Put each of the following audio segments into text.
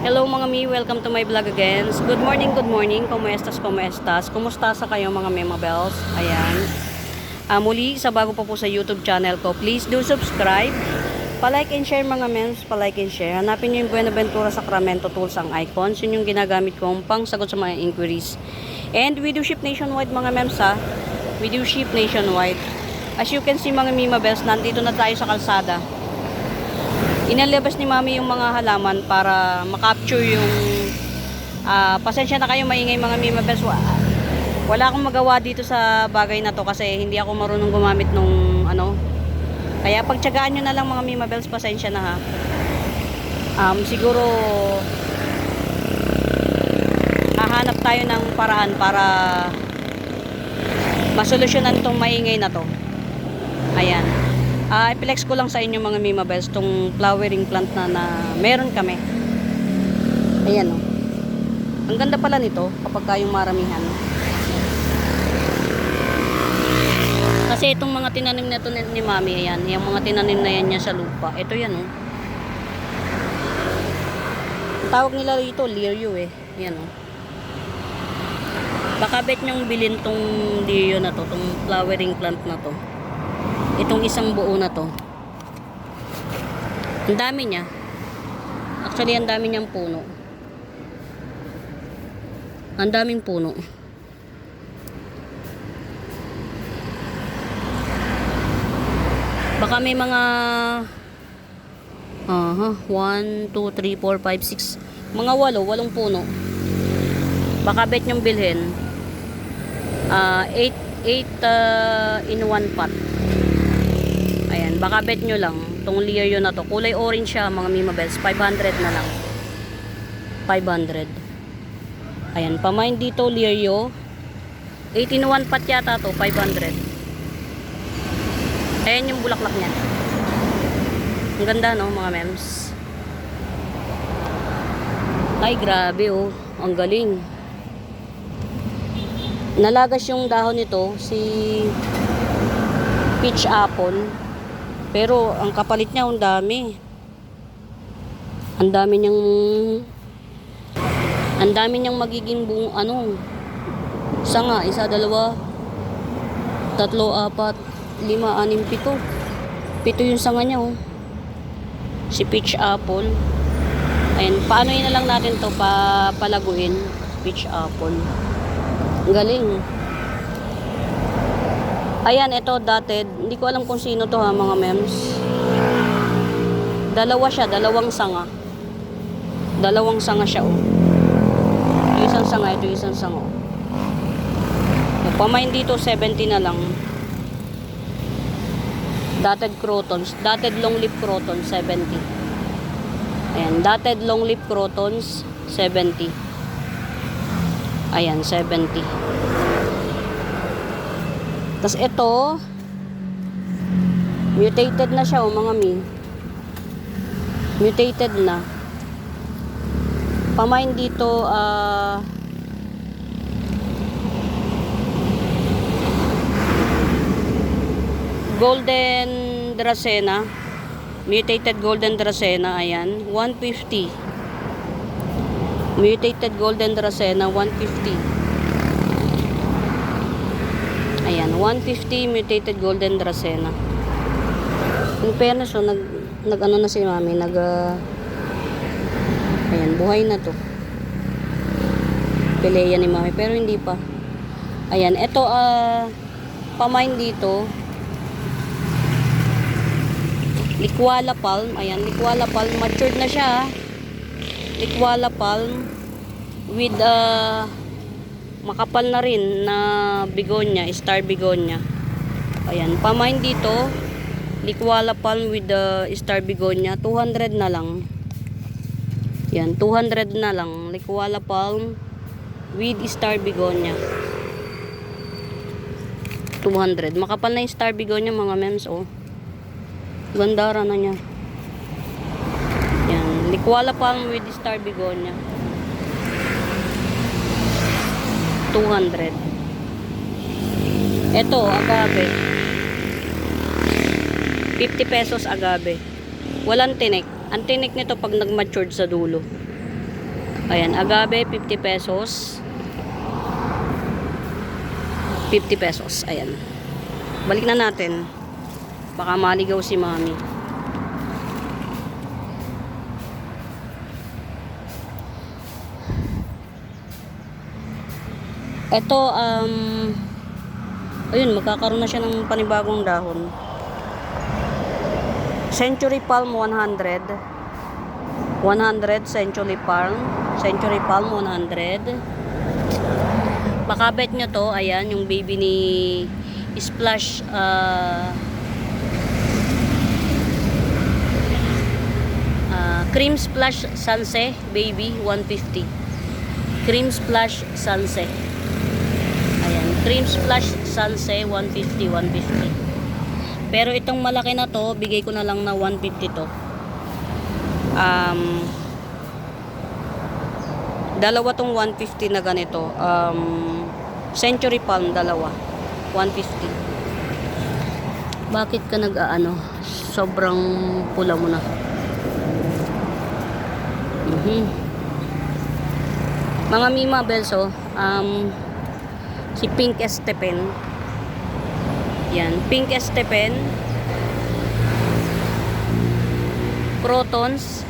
Hello mga mi, welcome to my vlog again. Good morning, kumuestas, kumuestas. Kumusta sa kayo mga memabels? Ayan. Muli, sa bago pa po sa YouTube channel ko, please do subscribe. Pa-like and share mga mems, pa-like and share. Hanapin nyo yung Buenaventura Sacramento Tools ang icons. Yun yung ginagamit kong pang sagot sa mga inquiries. And we do ship nationwide mga mems ha. We do ship nationwide. As you can see mga memabels, nandito na tayo sa kalsada. Inalabas ni mami yung mga halaman para makapture yung pasensya na kayo maingay mga memabels. Wala akong magawa dito sa bagay na to kasi hindi ako marunong gumamit nung kaya pagtyagaan nyo na lang mga memabels, pasensya na ha. Siguro hahanap tayo ng paraan para masolusyonan tong maingay na to. Ayan. I-flex ko lang sa inyo mga memabels tong flowering plant na meron kami. Ayan o. Ang ganda pala nito kapag kayong maramihan. Kasi itong mga tinanim na ito ni mami, ayan. Yung mga tinanim na yan niya sa lupa. Ito yan o. Tawag nila rito, lirio eh. Ayan o. Baka bet nyong bilhin tong lirio na to, tong flowering plant na to. Itong isang buo na to. Ang dami niya. Actually, ang dami niyang puno. Ang daming puno. Baka may mga 1, 2, 3, 4, 5, 6 mga 8 puno. Baka bet nyong bilhin 8 in 1 pot. Ayan, baka bet nyo lang tong lirio na to. Kulay orange siya mga memabels. 500 na lang. 500. Ayan, pamain dito lirio. 18-1 pat yata to. 500. Ayan yung bulaklak niya. Ang ganda no mga mems. Ay grabe oh. Ang galing. Nalagas yung dahon nito si peach apple. Pero ang kapalit niya ang dami. Ang dami niyang magiging buong sanga, 1, 2, 3, 4, 5, 6, 7. 7 yung sanga niya oh. Si peach apple. Ayan, paano yun na lang natin to palaguin, peach apple. Ang galing. Ayan, ito dotted. Hindi ko alam kung sino to ha, mga mems. Dalawa siya, dalawang sanga. Dalawang sanga siya, oh. Ito isang sanga, ito isang sanga, oh. Pamain dito, 70 na lang. Dotted crotons. Dotted long leaf crotons, 70. Ayan, dotted long leaf crotons, 70. Ayan, 70. Tapos ito, mutated na siya, oh, mga mi. Mutated na. Pamain dito, golden dracena. Mutated golden dracena, ayan, 150. Mutated golden dracena, 150. Ayan, 150 mutated golden dracena. In fairness, so, nag-ano na si mami, ayan, buhay na to. Pileya ni mami, pero hindi pa. Ayan, ito, pamain dito. Liquala palm, ayan, liquala palm, matured na siya. Liquala palm with, makapal na rin na begonia, star begonia. Ayan, pamain dito, liquala palm with the star begonia, 200 na lang. Yan, 200 na lang. Liquala palm with star begonia. 200. Makapal na yung star begonia mga mems, oh. Gandara na niya. Yan, liquala palm with star begonia. 200. Ito, agave. 50 pesos agave. Walang tinik. Ang tinik nito pag nag-matured sa dulo. Ayan, agave 50 pesos. 50 pesos. Ayan. Balik na natin. Baka maligaw si mami. Ito, ayun, magkakaroon na siya ng panibagong dahon. Century Palm 100. 100 Century Palm. Century Palm 100. Pakabet nyo to. Ayan, yung baby ni Splash. Cream Splash Sanse baby 150. Cream Splash Sanse. Ayan, Cream Splash Sanse 150, 150. Pero itong malaki na to, bigay ko na lang na 150 to. Dalawa tong 150 na ganito. Century Palm, dalawa. 150. Bakit ka nag-aano? Sobrang pula mo na. Mga Mima Belso, si Pink Estepen. Yan, Pink Estepen. Crotons.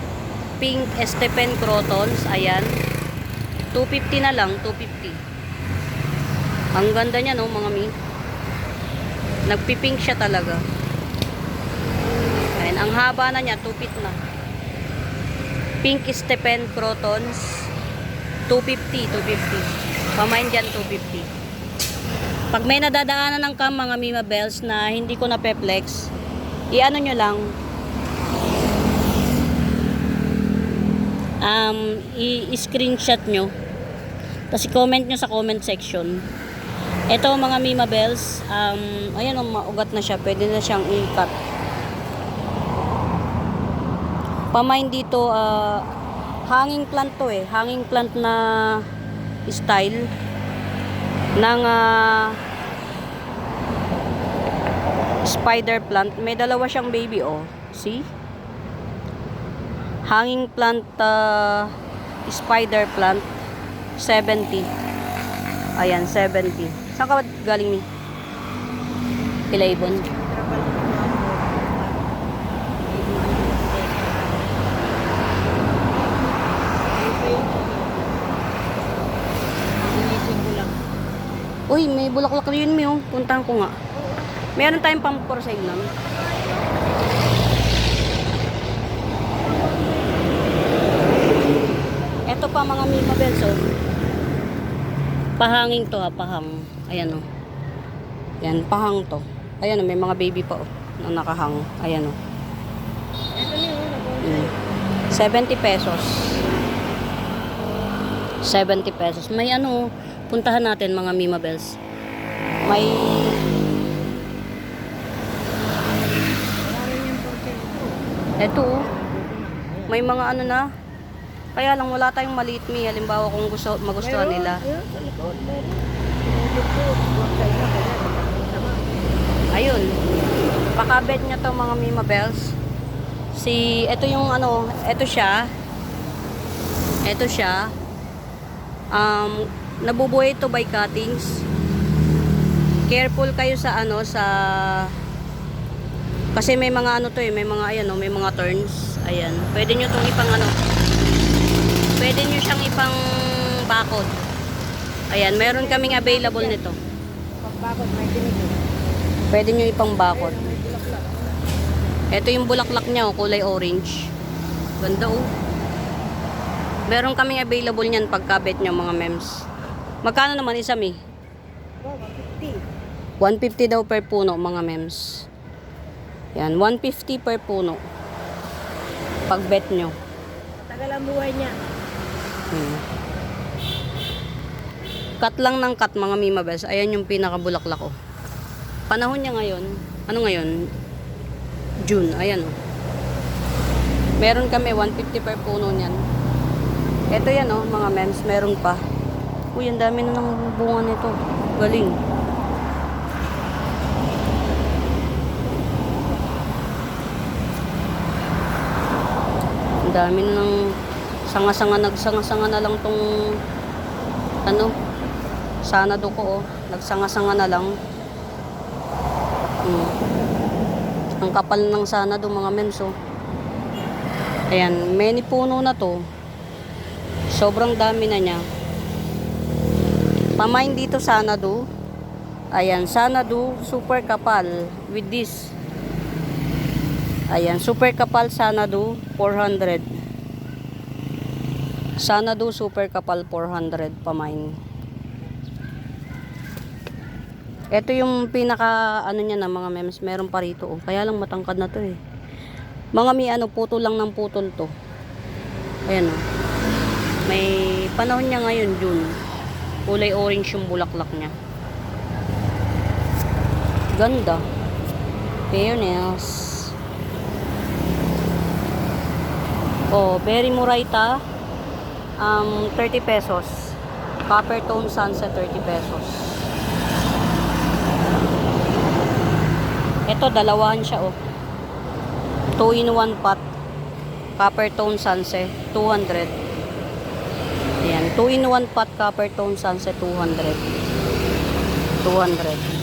Pink Estepen Crotons. Ayan. 250 na lang, 250. Ang ganda niya, no, mga Mi. Nagpipink siya talaga. Ayan, ang haba na niya, 2 feet na. Pink Estepen Crotons. 250, 250. Pamain dyan, 250. Pag may nadadaanan ng cam, mga Mima Bells, na hindi ko na pe-flex, i-ano nyo lang, i-screenshot nyo, tapos i-comment nyo sa comment section. Ito, mga Mima Bells, ayan, maugat na siya, pwede na siyang i-cut. Pamain dito, hanging plant to eh, hanging plant na style ng spider plant. May dalawa siyang baby, oh. See? Hanging plant, spider plant, 70. Ayan, 70. Saan ka ba galing ni? Ilaybon. Uy, may bulaklak yun, Mio. Puntahan ko nga. Meron tayong pang for sale lang. Ito pa, mga Mima Bells, oh. Pahanging to, ha, pahang. Ayan, oh. Yan, pahang to. Ayan, oh, may mga baby pa, oh, na nakahang. Ayan, oh. 70 pesos. 70 pesos. May ano, puntahan natin, mga Mima Bells. May eto, oh. May mga ano na. Kaya lang wala tayong maliit, Mi. Halimbawa kung magustuhan nila. Ayun. Pakabet niya to, mga Mima Bells. Ito yung ano, ito siya. Ito siya. Nabubuhay ito by cuttings. Careful kayo sa ano, kasi may mga ano to eh, may mga ayan, oh, may mga turns. Ayan. Pwede nyo itong ipang ano, pwede nyo siyang ipang bakod. Ayan, meron kaming available nito. Bakod may tinigil. Pwede nyo ipang bakod. Ito yung bulaklak niya, oh, kulay orange. Ganda, oh. Meron kaming available niyan pagkabet nyo, mga mems. Magkano naman isa, Mi? 150. 150 daw per puno, mga mems. Yan, 150 per puno. Pagbet nyo. Tagal ang buhay niya. Cut lang ng cut, mga Mima Bells. Ayan yung pinakabulaklak ko. Panahon niya ngayon. Ano ngayon? June. Ayan, oh. Meron kami 150 per puno niyan. Ito yan, oh, mga mems. Meron pa. Uy, ang dami na ng bunga nito. Galing. Ang dami na ng Nagsanga-sanga na lang tong ano, sanado ko, oh. Nagsanga-sanga na lang. Ang kapal ng sanado, mga mems, oh. Ayan, many puno na to. Sobrang dami na niya. Pamain dito sanado. Ayan, sanado super kapal with this. Ayan, super kapal sanado 400. Sanado super kapal 400 pamain. Ito yung pinaka ano niya na mga memes, meron pa rito, oh. Kaya lang matangkad na to eh. Mga mi ano, putol lang ng putol to. Ayan, oh. May panahon niya ngayon, June. Kulay orange yung bulaklak niya. Ganda. Fairness. Oh, Berry Moraita. 30 pesos. Copper Tone Sunset, 30 pesos. Ito, dalawahan siya, oh. 2-in-1 pot. Copper Tone Sunset, 200. Ayan, 2-in-1 pot Copper Tone Sunset, 200. 200.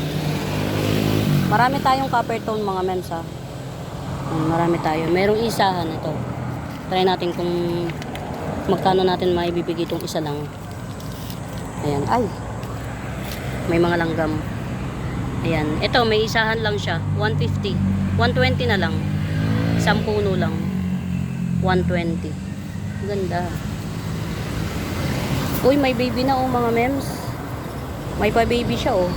Marami tayong copper tone, mga mems, ha. Marami tayo. Merong isahan ito. Try natin kung magkano natin maibibigay itong isa lang. Ayan, ay. May mga langgam. Ayan, ito may isahan lang siya, 150. 120 na lang. Isang puno lang. 120. Ganda. Uy, may baby na, oh, mga mems. May pa baby siya, oh.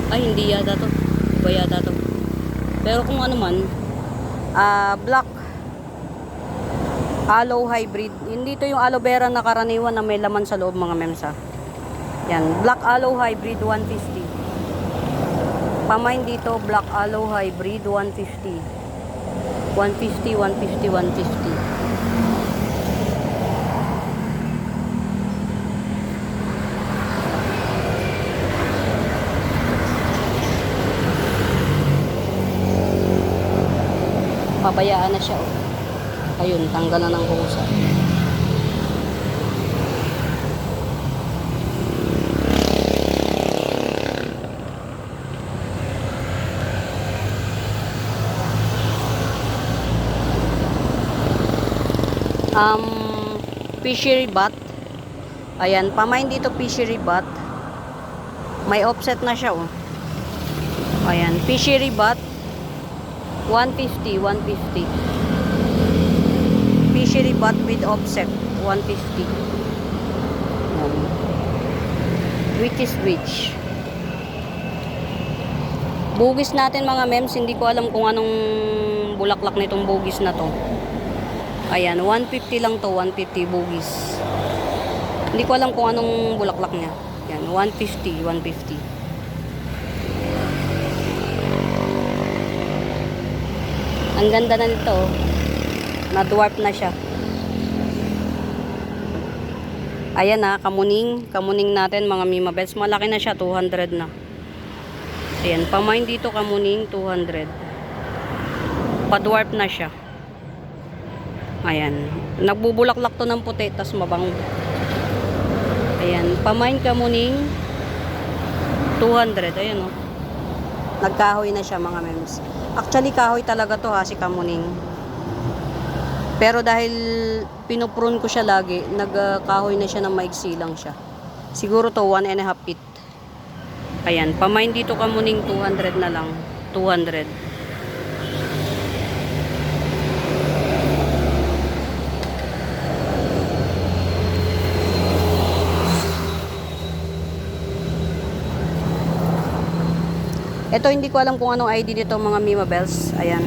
Ay, hindi yata to. Iba yata to. Pero kung ano man, black aloe hybrid. Hindi to yung aloe vera na karaniwan na may laman sa loob, mga mems, ha. Yan, black aloe hybrid 150. Pamain dito, black aloe hybrid 150. 150, 150, 150. Pabayaan na siya, oh. Ayun, tanggal na ng husa. Fishery bat. Ayan, pamain dito fishery bat. May offset na siya, oh. Ayan, fishery bat 150, 150. Fishery bat with offset 150. Which is which? Bugis natin, mga mems, hindi ko alam kung anong bulaklak nitong bugis na to. Ayan, 150 lang to, 150 bugis. Hindi ko alam kung anong bulaklak niya. Ayan, 150, 150. Ang ganda na nito, oh. Na-dwarf na siya. Ayan, na, kamuning. Kamuning natin, mga Mima Bells. Malaki na siya, 200 na. Ayan, pamain dito kamuning, 200. Pa-dwarf na siya. Ayan. Nagbubulaklak to ng puti, tas mabango. Ayan, pamain kamuning, 200. Ayan, oh. Nagkahoy na siya, mga mems. Actually, kahoy talaga to, ha, si kamuning. Pero dahil pinuprune ko siya lagi, nagkahoy na siya ng maigsi lang siya. Siguro to 1.5 feet. Ayan, pamain dito kamuning 200 na lang. 200. Ito, hindi ko alam kung anong ID nito, mga Mima Bells. Ayan.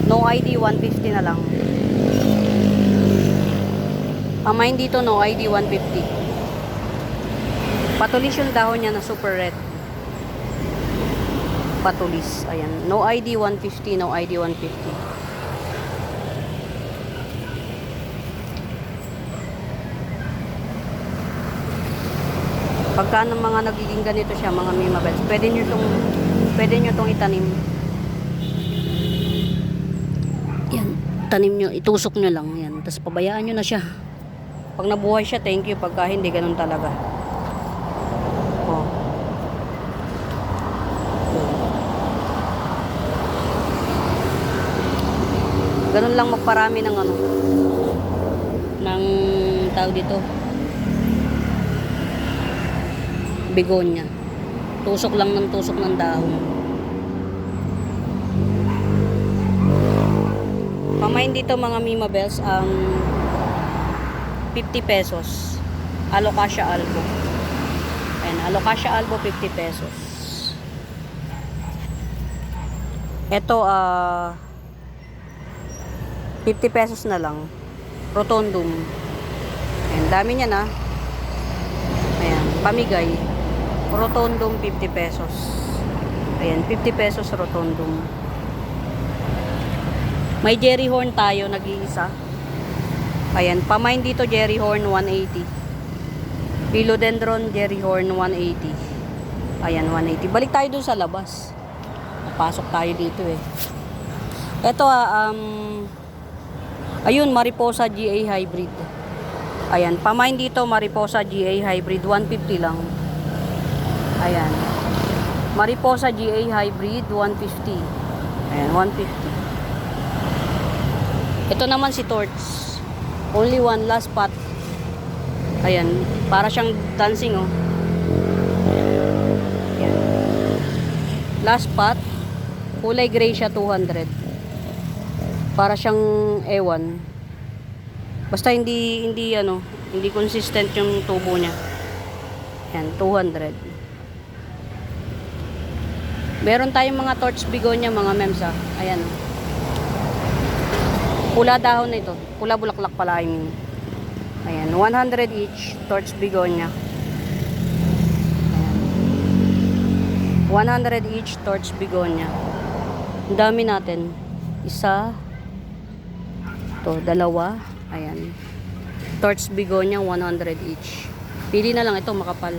No ID, 150 na lang. Pamain dito, no ID, 150. Patulis yung dahon niya na super red. Patulis. Ayan. No ID, 150. No ID, 150. Pagka ng mga nagiging ganito siya, mga Mima Bells, pwede nyo tong itanim. Yan. Tanim nyo, itusok nyo lang yan. Tapos pabayaan nyo na siya. Pag nabuhay siya, thank you. Pagka hindi, ganun talaga. Oh. Ganun lang magparami ng ano, ng tawag dito, begonia. Tusok lang ng tusok ng dahon. Pamain dito mga Mima Bells, 50 pesos. Alocasia albo. Ayan, Alocasia albo 50 pesos. Ito 50 pesos na lang. Rotundum. Ayan, dami niya na. Ayan, pamigay. Rotundum 50 pesos. Ayan, 50 pesos rotundum. May Jerry Horn tayo, nag-iisa. Ayan, pamain dito Jerry Horn 180. Philodendron Jerry Horn 180. Ayan, 180. Balik tayo dun sa labas. Pasok tayo dito eh. Ito ayun, Mariposa GA Hybrid. Ayan, pamain dito Mariposa GA Hybrid 150 lang. Ayan. Mariposa GA Hybrid 150. Ayan, 150. Ito naman si Torch. Only one, last pot. Ayan, para siyang dancing oh. Ayan. Last pot. Kulay gray siya, 200. Para siyang ewan. Basta hindi ano, hindi consistent yung tubo niya. Ayan, 200. Meron tayong mga torch begonia mga mems ah. Ayan. Pula dahon na ito. Pula bulaklak pala, I mean. Ayan, 100 each torch begonia. Ayan. 100 each torch begonia. Ang dami natin. Isa. To, dalawa. Ayan. Torch begonia 100 each. Pili na lang ito, makapal.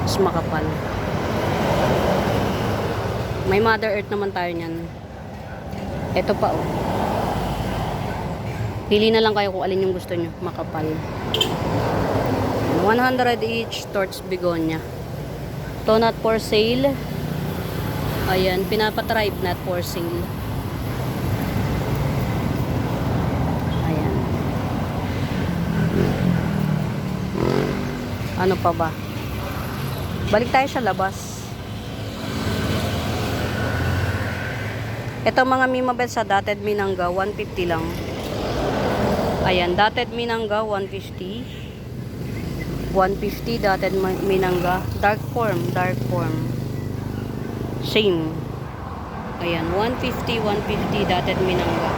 Mas makapal. May Mother Earth naman tayo niyan. Ito pa oh. Pili na lang kayo kung alin yung gusto nyo. Makapal. 100 each torch begonia. To not for sale. Ayan, pinapatribe not for sale. Ayan. Ano pa ba? Balik tayo sa labas. Ito mga Mima Bells sa dotted minangga, 150 lang. Ayan, dotted minangga, 150. 150 dotted minangga. Dark form. Same. Ayan, 150 dotted minangga.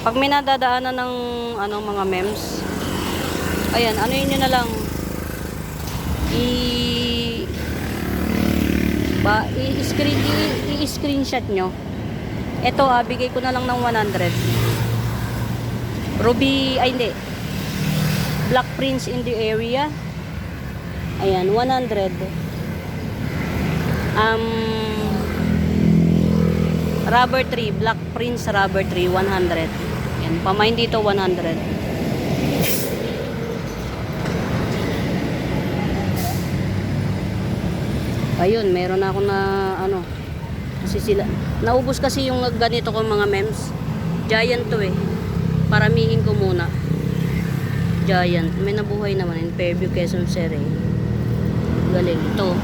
Pag may nadadaanan ng ano, mga mems, ayan, ano yun na lang, i-screenshot nyo. Ito bigay ko na lang ng 100. Ruby, ay hindi, Black Prince in the area. Ayan, 100. Rubber tree, Black Prince rubber tree, 100. Ayan, pamain dito 100. Ayun, meron ako na ano, kasi sila naubos kasi yung ganito ko mga mems. Giant to eh, paramihin ko muna. Giant, may nabuhay naman in Fairview, Quezon City. Galing ito.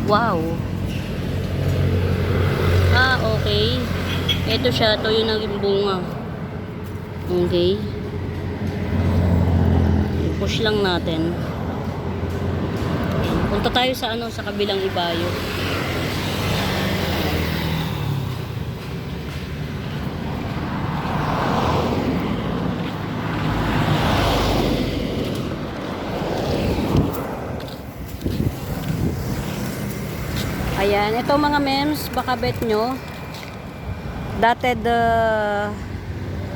Wow. Okay, ito siya, ito yung naging bunga. Okay, push lang natin. Punta tayo sa ano, sa kabilang ibayo. Ayan, ito mga mems, baka bet nyo. Dotted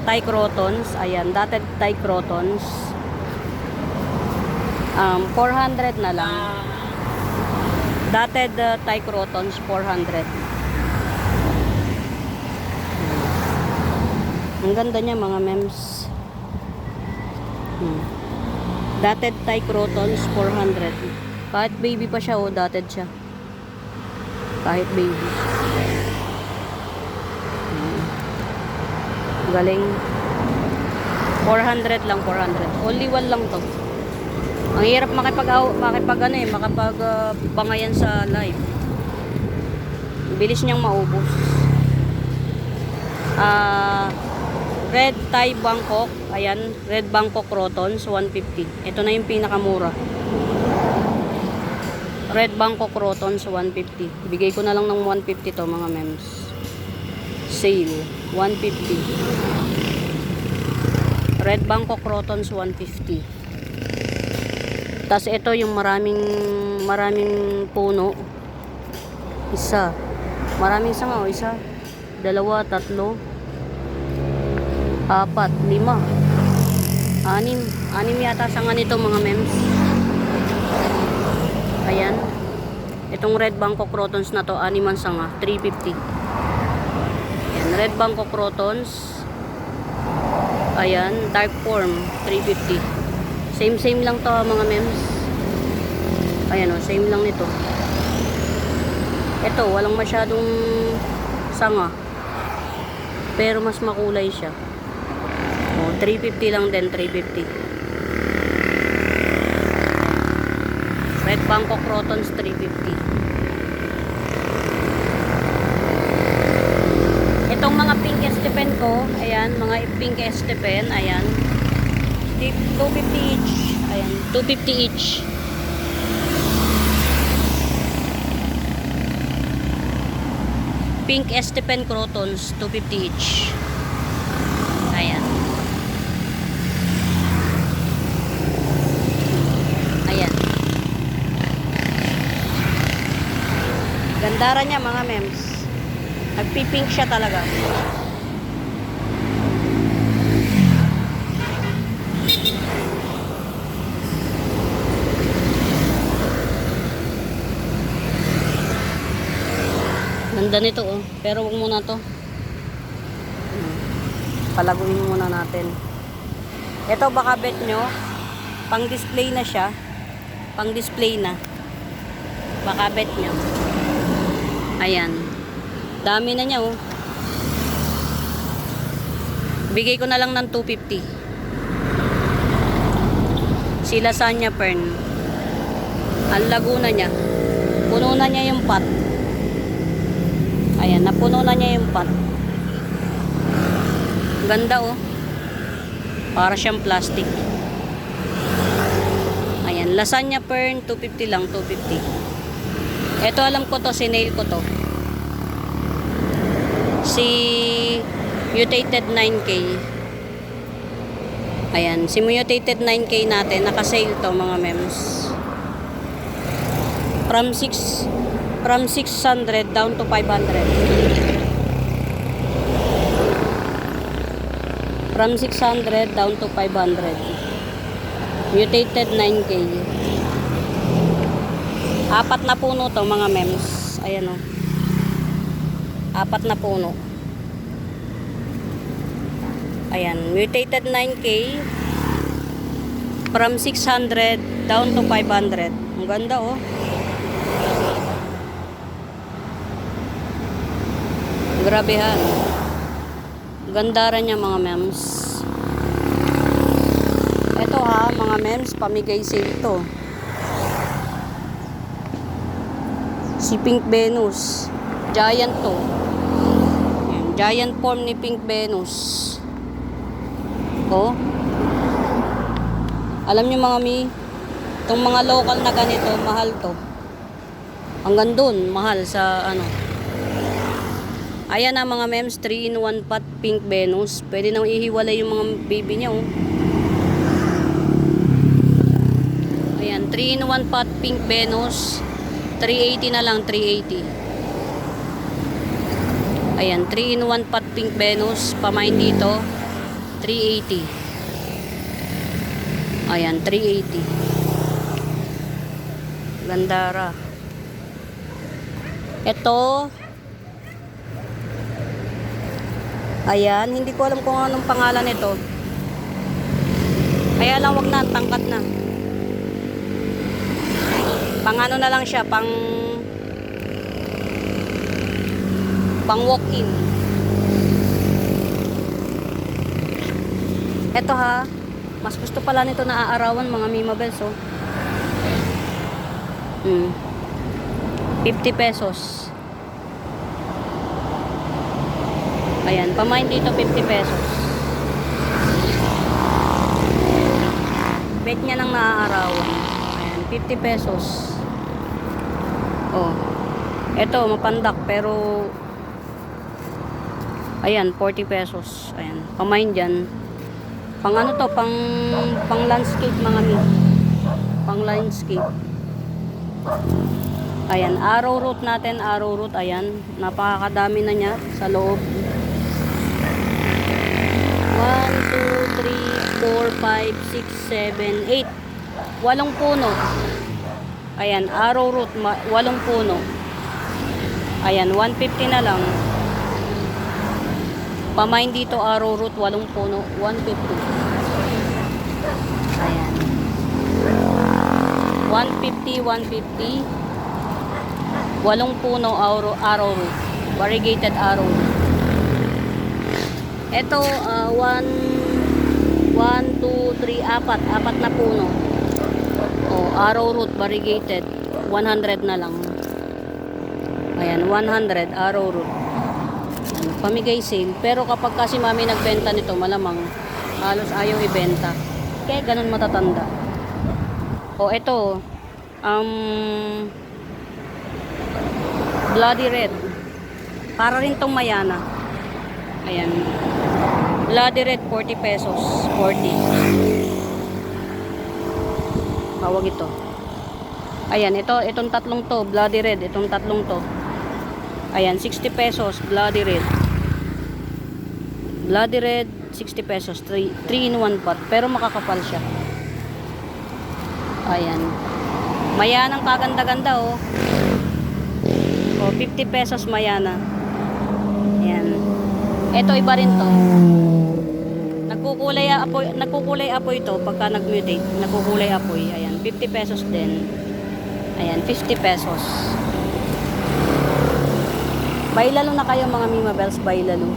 Tycrotons. Ayan, dotted Tycrotons. 400 na lang. Dotted Tycrotons 400. Ang ganda niya mga mems. Dotted tie crotons 400. Kahit baby pa siya, oh, dotted siya. Kahit baby. Galing. 400 lang, 400. Only one lang to. Ang hirap makipag-bangayan sa live. Bilis niyang maubos. Red tie Bangkok. Ayan, red Bangkok Crotons 150. Ito na yung pinakamura. Red Bangkok Crotons 150. Bigay ko na lang ng 150 to mga mems. Sale 150. Red Bangkok Crotons 150. Tas ito yung maraming puno. Isa. Maraming sanga, oh. Isa, dalawa, tatlo, apat, lima, anim. Anim yata sanga nito mga mems. Ayan. Itong red Bangkok Crotons na to, anim ang sanga, 350. Ayan, red Bangkok Crotons. Ayan, dark form, 350. Same lang to mga mems. Ayan, oh, same lang nito. Ito, walang masyadong sanga. Pero mas makulay siya. Oh, 350 lang din, 350. Red Bangkok Crotons 350. Itong mga pink estepen ko, ayan, mga pink estepen, ayan. 250 each. Ayan, 250 each. Pink Estepen Crotons, 250 each. Ayan. Ayan. Gandara niya mga mems. Nagpipink siya talaga. Ganda nito, oh. Pero huwag muna to. Palaguin muna natin. Ito baka bet nyo, pang display na siya. Pang display na. Baka bet nyo. Ayan. Dami na niya, oh. Bigay ko na lang ng 250. Si Lasagna Fern. Ang laguna niya. Puno na niya yung pot. Ayan, napuno na niya yung pot. Ganda, oh. Para siyang plastic. Ayan, Lasagna Fern, 250 lang, 250. Ito alam ko to, sinail ko to. Si Mutated 9K. Ayan, si Mutated 9K natin, naka-sale to mga mems. From 600 down to 500. From 600 down to 500. Mutated 9K. Apat na puno to mga mems. Ayan, oh. Apat na puno. Ayan, Mutated 9K. From 600 down to 500. Ang ganda, oh. Grabehan. Ganda rin niya mga mems. Ito ha, mga mems, pamigay sale to. Si Pink Venus. Giant to. Ayan, giant form ni Pink Venus. Oh. Alam niyo mga mi, itong mga local na ganito, mahal to. Hanggang dun, mahal sa ano. Ayan na mga mems, 3-in-1 pot Pink Venus. Pwede nang ihiwalay yung mga baby niya, oh. Ayan, 3-in-1 pot Pink Venus. 380 na lang, 380. Ayan, 3-in-1 pot Pink Venus. Pamain dito, 380. Ayan, 380. Gandara. Ito, Ayan, hindi ko alam kung anong pangalan nito. Kaya lang, wag na, tangkat na. Pang ano na lang siya, pang walk-in. Eto ha, mas gusto pala nito na aarawan mga Mimabels, oh. 50 pesos. Ayan, pamain dito 50 pesos. Bet niya nang naaarawan. Ayan, 50 pesos. Oh. Eto, mapandak pero ayan, 40 pesos. Ayan, pamain dyan. Pang ano to, pang landscape mga mi. Pang landscape. Ayan, arrow root natin, arrow root. Ayan, napakadami na niya sa loob. 1, 2, 3, 4, 5, 6, 7, 8. 8 puno. Ayan, arrow root, 8 puno. Ayan, 150 na lang. Pamain dito, arrow root, 8 puno, 150. Ayan. 150, 150. 8 puno, arrow root. Variegated arrow root. Ito, 1, 2, 3, 4 na puno. Oh, arrow root, variegated. 100 na lang. Ayan, 100, arrow root. Pamigay sale. Pero kapag kasi mami nagbenta nito, malamang halos ayaw ibenta. Kaya ganun matatanda. O ito, bloody red. Para rin tong mayana. Ayan. Bloody red, 40 pesos. 40. Tawag ito. Ayan, itong tatlong to, bloody red. Itong tatlong to. Ayan, 60 pesos, bloody red. Bloody red, 60 pesos. 3 in 1 pot. Pero makakapal siya. Ayan. Mayanang kaganda-ganda, oh. Oh, 50 pesos mayana. Ayan. Ito, iba rin to. Nagkukulay apoy to pagka nag-mutate. Nagkukulay apoy. Ayan, 50 pesos din. Ayan, 50 pesos. Bailalo na kayo mga Mimabels, bailalo.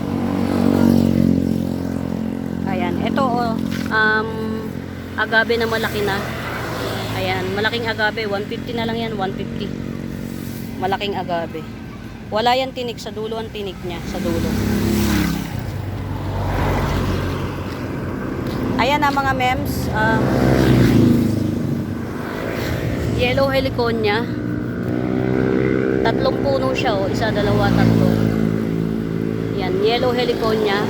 Ayan, ito oh, agave na malaki na. Ayan, malaking agave, 150 na lang yan, 150. Malaking agave. Wala yan tinik, sa dulo ang tinik niya, sa dulo. Ayan na mga mems, yellow heliconia. 3 puno siya, oh. 1, 2, 3. Yan, yellow heliconia.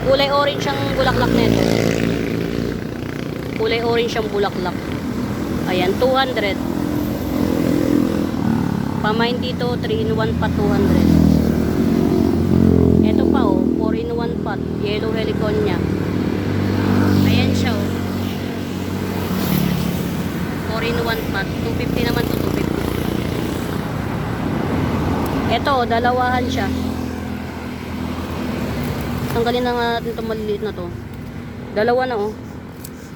Kulay orange ang bulaklak nito. Kulay orange ang bulaklak. Ayan, 200. Pamain dito, 3 in 1 pot, 200. Ito pa, oh, 4 in 1 pot, yellow heliconia. Ayan siya, oh. 4 in 1 pot, 250 naman to, 250. Ito, dalawahan siya. Tanggalin na nga natin itong maliliit na to. Dalawa na, oh.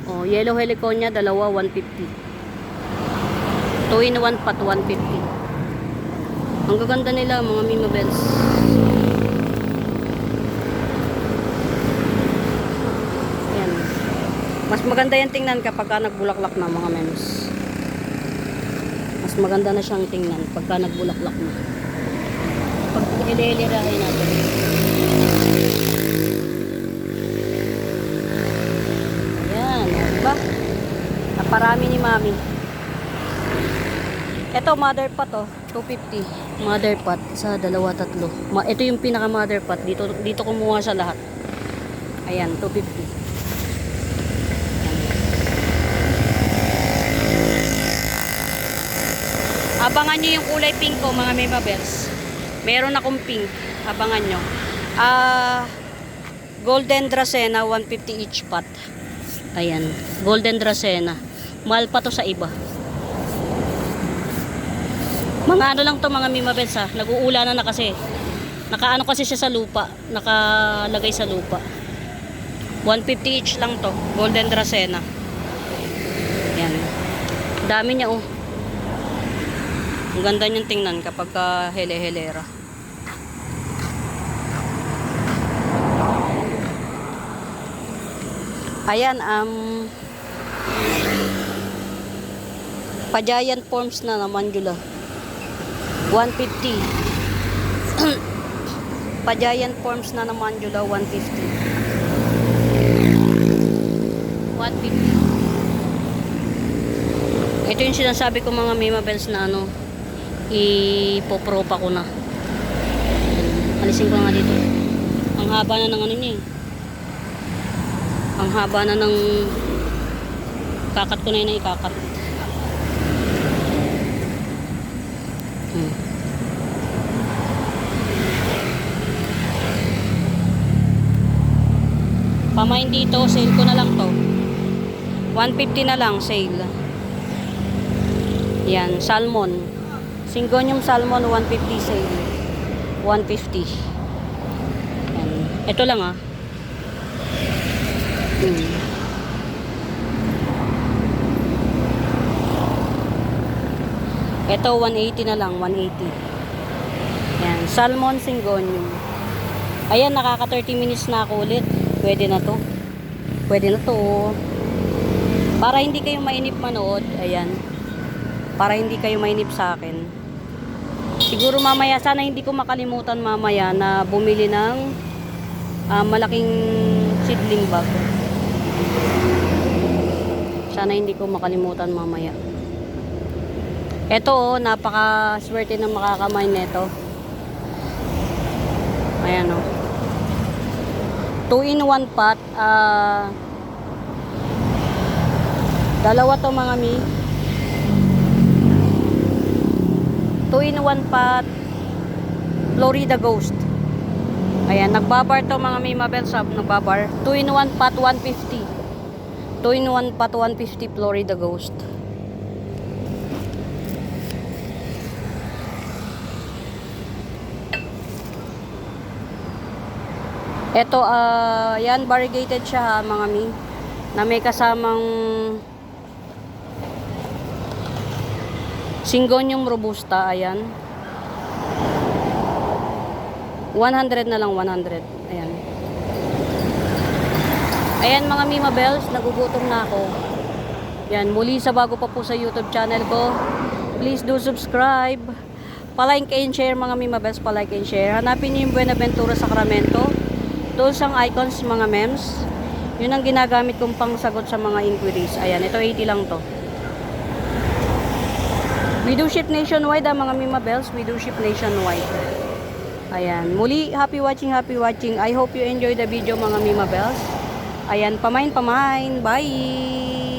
Oh, yellow heliconia, dalawa, 150. 2 in 1 pot, 150. Ang gaganda nila, mga Mimabels. Ayan. Mas maganda yan tingnan kapag nagbulaklak na, mga mems. Mas maganda na siyang tingnan pagka nagbulaklak na. Pag ililirahin natin. Ayan, diba? Naparami ni mami. Ito, mother pot, oh. 250. Mother pot. 1, 2, 3. Ito yung pinaka mother pot. Dito kumuha sa lahat. Ayan, 250. Ayan. Abangan nyo yung kulay pink ko, mga Mimabels. Meron akong pink. Abangan nyo. Golden Dracena, 150 each pot. Ayan. Golden Dracena. Mahal pa to sa iba. Mga ano lang to, mga Mimabels, ha. Nag-uulanan na kasi. Nakaano kasi siya sa lupa. Nakalagay sa lupa. 150 each lang to. Golden Dracena. Yan. Dami niya oh. Ang ganda niyang tingnan kapag hele-helera. Ayan, pa-giant forms na naman yun 150. Pa-giant forms na naman yun 150. 150. Ito yung sinasabi ko mga Mima Bells na ano, ipopropa ko na. Alisin ko nga dito. Ang haba na ng ano niya eh. Ang haba na ng kakat ko na yun na ikakat. Pamain dito, sale ko na lang to. 150 na lang sale. Yan, salmon. Syngonium salmon 150 sale. 150. Yan. Ito lang ah. Ito 180 na lang, 180. Yan, salmon syngonium. Ayan, nakaka 30 minutes na ako ulit. Pwede na to. Pwede na to. Para hindi kayo mainip manood, ayan. Para hindi kayo mainip sa akin. Siguro mamaya, sana hindi ko makalimutan mamaya na bumili ng malaking seedling bag. Sana hindi ko makalimutan mamaya. Ito, napaka-swerte na makakamain nito. Ayan o. 2-in-1 pot. Dalawa to mga mi. 2-in-1 pot. Florida Ghost. Ayan, nagbabar to mga Mima Bells. Nagbabar. 2-in-1 pot 150. 2-in-1 pot 150 Florida Ghost. Ito, yan, variegated siya ha, mga mi. Na may kasamang Syngonium robusta, ayan. 100 na lang, 100. Ayan. Ayan mga Mima Bells, nagugutom na ako. Yan, muli sa bago pa po sa YouTube channel ko, please do subscribe. Palike and share mga Mima Bells, palike and share. Hanapin niyo yung Buenaventura Sacramento. Doon sang icons mga mems. Yun ang ginagamit kong pangsagot sa mga inquiries. Ayan, ito 80 lang to. We do ship nationwide mga Mima Bells. We do ship nationwide. Ayan, muli, happy watching, happy watching. I hope you enjoy the video mga Mima Bells. Ayan, pamain. Bye!